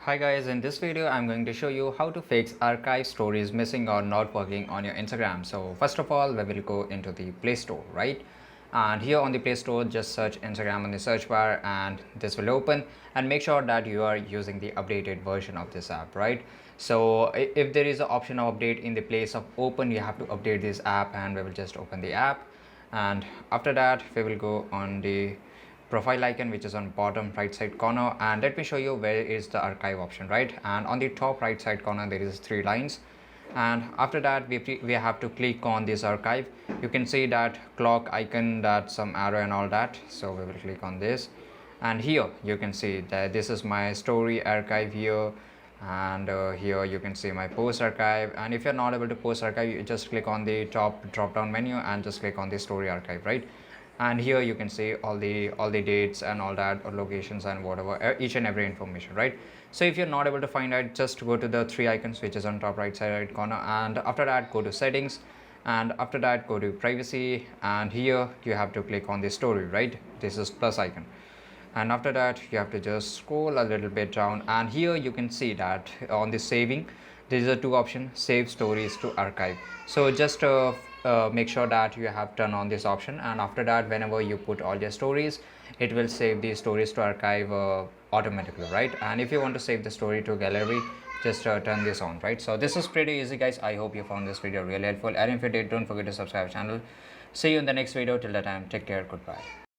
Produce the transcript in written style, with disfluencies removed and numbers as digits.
Hi guys, in this video I'm going to show you how to fix archive stories missing or not working on your Instagram. So first of all, we will go into the Play Store, right? And here on the Play Store, just search Instagram on the search bar and this will open, and make sure that you are using the updated version of this app, right? So if there is an option of update in the place of open, you have to update this app, and we will just open the app. And after that we will go on the profile icon, which is on bottom right side corner, and let me show you where is the archive option, right? And on the top right side corner there is 3 lines, and after that we have to click on this archive. You can see that clock icon, that some arrow and all that, so we will click on this, and here you can see that this is my story archive here. And here you can see my post archive, and if you're not able to post archive, you just click on the top drop down menu and just click on the story archive, right? And here you can see all the dates and all that, or locations and whatever, each and every information, right? So if you're not able to find it, just go to the 3 icons which is on top right side right corner, and after that go to settings, and after that go to privacy, and here you have to click on the story, right? This is plus icon, and after that you have to just scroll a little bit down, and here you can see that on the saving there is a 2 option: save stories to archive. So just make sure that you have turned on this option, and after that whenever you put all your stories, it will save these stories to archive automatically, right? And if you want to save the story to gallery, just turn this on, right? So this is pretty easy guys. I hope you found this video really helpful, and if you did, don't forget to subscribe channel. See you in the next video. Till that time, take care, goodbye.